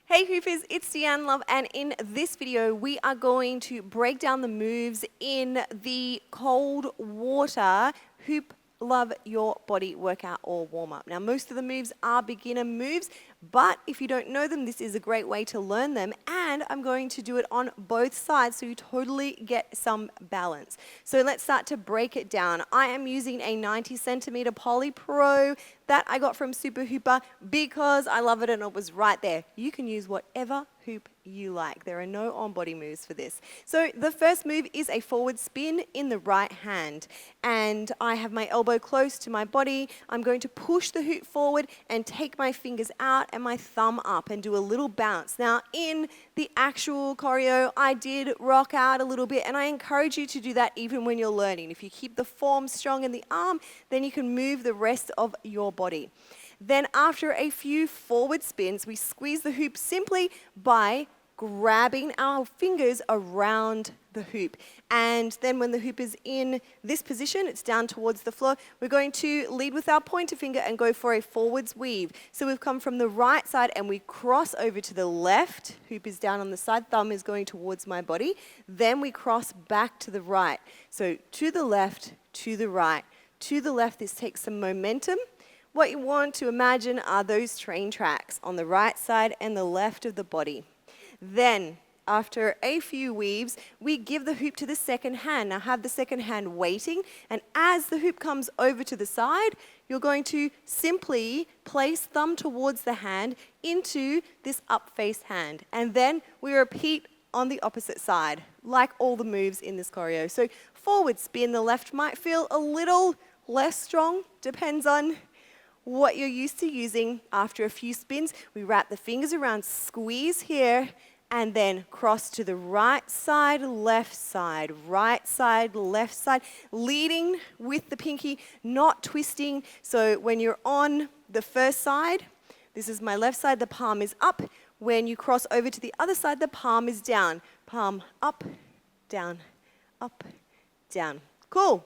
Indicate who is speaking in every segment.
Speaker 1: Hey Hoopers, it's Deanne Love, and in this video we are going to break down the moves in the cold water Hoop Love Your Body workout or warm-up. Now most of the moves are beginner moves, but if you don't know them, this is a great way to learn them, and I'm going to do it on both sides so you totally get some balance. So let's start to break it down. I am using a 90 centimeter polypro that I got from Super Hooper because I love it and it was right there. You can use whatever hoop you like. There are no on-body moves for this. So the first move is a forward spin in the right hand, and I have my elbow close to my body. I'm going to push the hoop forward and take my fingers out and my thumb up and do a little bounce. Now in the actual choreo, I did rock out a little bit, and I encourage you to do that even when you're learning. If you keep the form strong in the arm, then you can move the rest of your body. Then after a few forward spins, we squeeze the hoop simply by grabbing our fingers around the hoop. And then when the hoop is in this position, it's down towards the floor, we're going to lead with our pointer finger and go for a forwards weave. So we've come from the right side and we cross over to the left. Hoop is down on the side, thumb is going towards my body. Then we cross back to the right. So to the left, to the right, to the left. This takes some momentum. What you want to imagine are those train tracks on the right side and the left of the body. Then, after a few weaves, we give the hoop to the second hand. Now have the second hand waiting, and as the hoop comes over to the side, you're going to simply place thumb towards the hand into this up-faced hand. And then we repeat on the opposite side, like all the moves in this choreo. So forward spin, the left might feel a little less strong, depends on what you're used to using. After a few spins, we wrap the fingers around, squeeze here, and then cross to the right side, left side, left side, leading with the pinky, not twisting. So when you're on the first side, this is my left side, the palm is up. When you cross over to the other side, the palm is down. Palm up, down, up, down. Cool.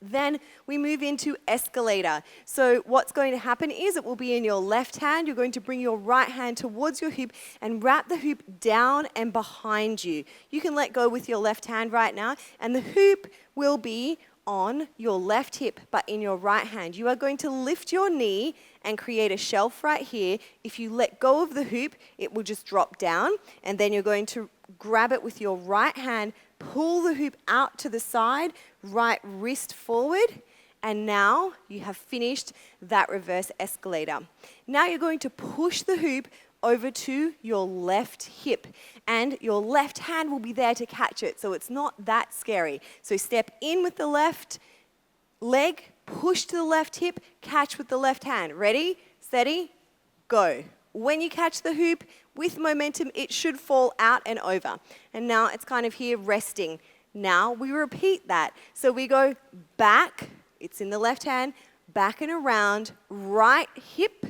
Speaker 1: Then we move into Escalator. So what's going to happen is it will be in your left hand. You're going to bring your right hand towards your hoop and wrap the hoop down and behind you. You can let go with your left hand right now, and the hoop will be on your left hip, but in your right hand. You are going to lift your knee and create a shelf right here. If you let go of the hoop, it will just drop down, and then you're going to grab it with your right hand, pull the hoop out to the side, right wrist forward, and now you have finished that reverse escalator. Now you're going to push the hoop over to your left hip, and your left hand will be there to catch it, so it's not that scary. So step in with the left leg, push to the left hip, catch with the left hand. Ready, steady, go. When you catch the hoop with momentum, it should fall out and over. And now it's kind of here resting. Now we repeat that. So we go back, it's in the left hand, back and around, right hip,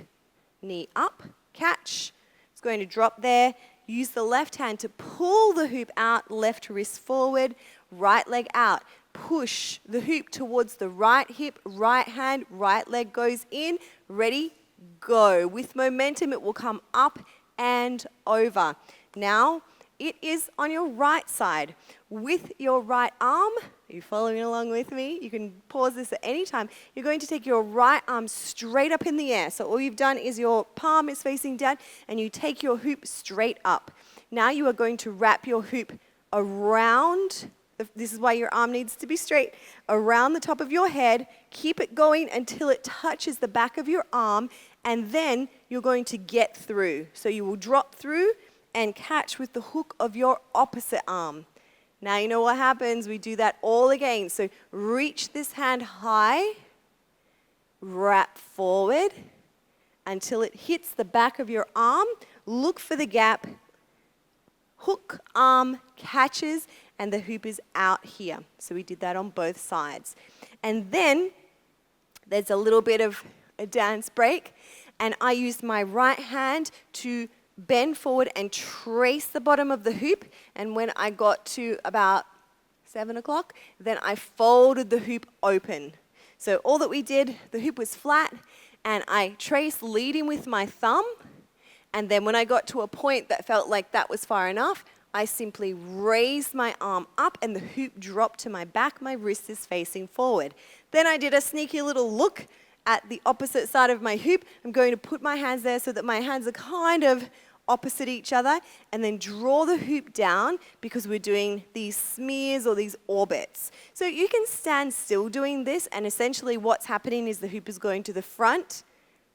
Speaker 1: knee up, catch. It's going to drop there. Use the left hand to pull the hoop out, left wrist forward, right leg out. Push the hoop towards the right hip, right hand, right leg goes in. Ready, go. With momentum, it will come up and over. Now, it is on your right side. With your right arm, are you following along with me? You can pause this at any time. You're going to take your right arm straight up in the air. So all you've done is your palm is facing down, and you take your hoop straight up. Now you are going to wrap your hoop around. This is why your arm needs to be straight, around the top of your head. Keep it going until it touches the back of your arm, and then you're going to get through. So you will drop through and catch with the hook of your opposite arm. Now you know what happens. We do that all again. So reach this hand high, wrap forward until it hits the back of your arm. Look for the gap. Hook, arm, catches, and the hoop is out here. So we did that on both sides. And then there's a little bit of a dance break, and I used my right hand to bend forward and trace the bottom of the hoop, and when I got to about 7 o'clock, then I folded the hoop open. So all that we did, the hoop was flat, and I traced leading with my thumb, And then when I got to a point that felt like that was far enough, I simply raised my arm up and the hoop dropped to my back. My wrist is facing forward. Then I did a sneaky little look at the opposite side of my hoop. I'm going to put my hands there so that my hands are kind of opposite each other, and then draw the hoop down because we're doing these smears or these orbits. So you can stand still doing this, and essentially what's happening is the hoop is going to the front,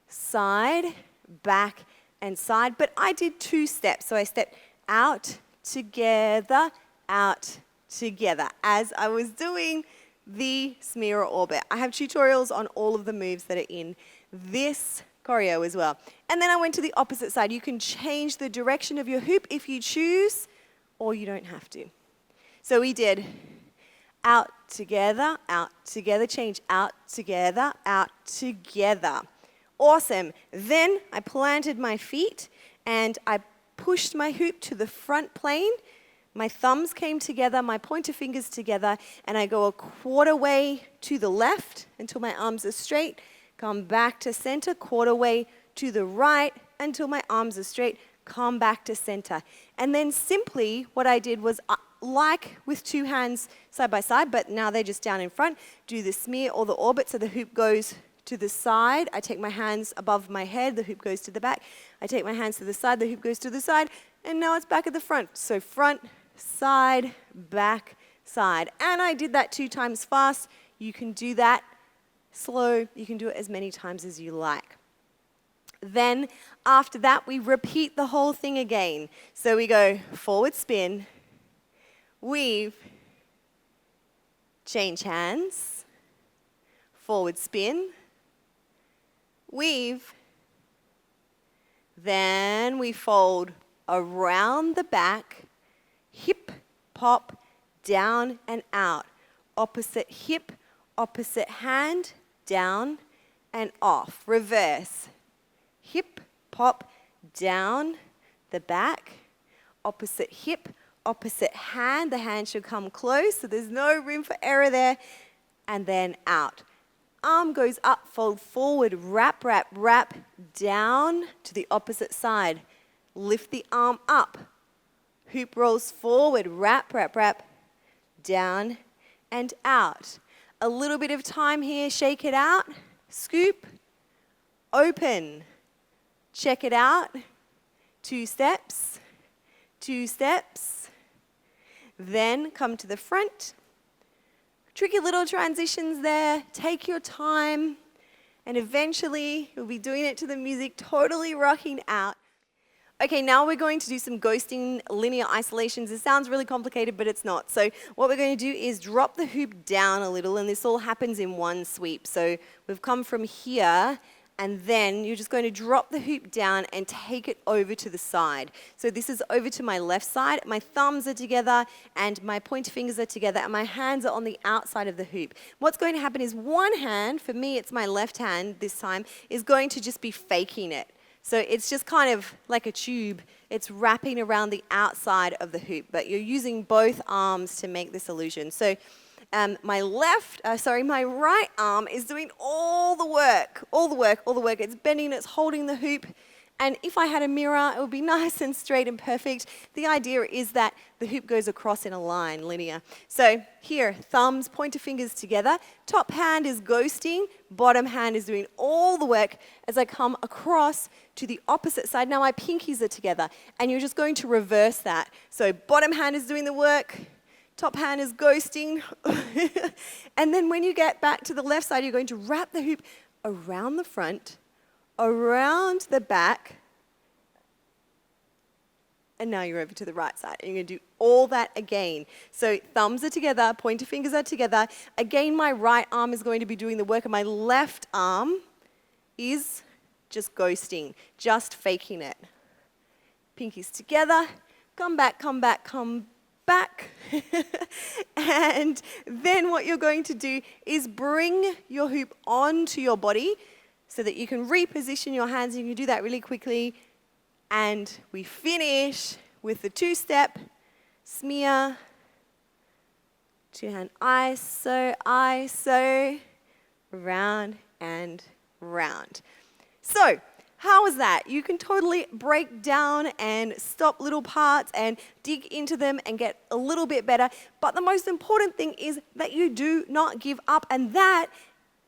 Speaker 1: side, back, and side. But I did 2 steps. So I stepped out, together, out, together as I was doing the smear or orbit. I have tutorials on all of the moves that are in this choreo as well. And then I went to the opposite side. You can change the direction of your hoop if you choose, or you don't have to. So we did out, together, change out, together, out, together. Awesome. Then I planted my feet and I pushed my hoop to the front plane. My thumbs came together, my pointer fingers together, and I go a quarter way to the left until my arms are straight. Come back to center, quarter way to the right until my arms are straight. Come back to center. And then simply what I did was, like with 2 hands side by side, but now they're just down in front, do the smear or the orbit so the hoop goes to the side. I take my hands above my head, the hoop goes to the back. I take my hands to the side, the hoop goes to the side, and now it's back at the front. So front, side, back, side. And I did that 2 times fast. You can do that slow. You can do it as many times as you like. Then after that, we repeat the whole thing again. So we go forward spin, weave, change hands, forward spin, weave, then we fold around the back, hip, pop, down and out. Opposite hip, opposite hand, down and off. Reverse. Hip, pop, down, the back. Opposite hip, opposite hand. The hand should come close, so there's no room for error there. And then out. Arm goes up, fold forward, wrap, wrap, wrap, down to the opposite side. Lift the arm up. Hoop rolls forward, wrap, wrap, wrap, down and out. A little bit of time here, shake it out, scoop, open, check it out, 2 steps, 2 steps, then come to the front. Tricky little transitions there, take your time, and eventually you'll be doing it to the music, totally rocking out. Okay, now we're going to do some ghosting linear isolations. It sounds really complicated, but it's not. So what we're going to do is drop the hoop down a little, and this all happens in one sweep. So we've come from here, and then you're just going to drop the hoop down and take it over to the side. So this is over to my left side. My thumbs are together, and my pointer fingers are together, and my hands are on the outside of the hoop. What's going to happen is one hand, for me it's my left hand this time, is going to just be faking it. So it's just kind of like a tube. It's wrapping around the outside of the hoop, but you're using both arms to make this illusion. So my right arm is doing all the work. It's bending, it's holding the hoop. And if I had a mirror, it would be nice and straight and perfect. The idea is that the hoop goes across in a line, linear. So here, thumbs, pointer fingers together. Top hand is ghosting. Bottom hand is doing all the work as I come across to the opposite side. Now my pinkies are together, and you're just going to reverse that. So bottom hand is doing the work. Top hand is ghosting. And then when you get back to the left side, you're going to wrap the hoop around the front, around the back, and now you're over to the right side. And you're going to do all that again. So thumbs are together, pointer fingers are together. Again, my right arm is going to be doing the work, and my left arm is just ghosting, just faking it. Pinkies together, come back, come back, come back. And then what you're going to do is bring your hoop onto your body so that you can reposition your hands. You can do that really quickly. And we finish with the 2-step smear, 2-hand ISO, ISO, round and round. So How is that? You can totally break down and stop little parts and dig into them and get a little bit better. But the most important thing is that you do not give up, and that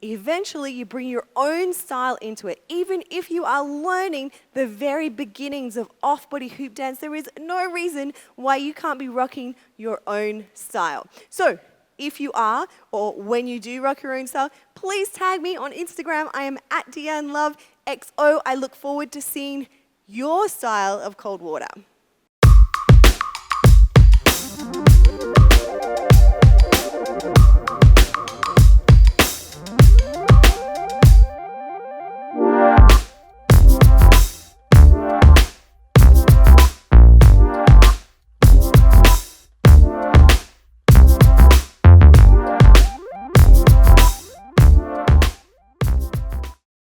Speaker 1: eventually you bring your own style into it. Even if you are learning the very beginnings of off-body hoop dance, there is no reason why you can't be rocking your own style. So if you are, or when you do rock your own style, please tag me on Instagram. I am at DeanneLoveXO. I look forward to seeing your style of cold water.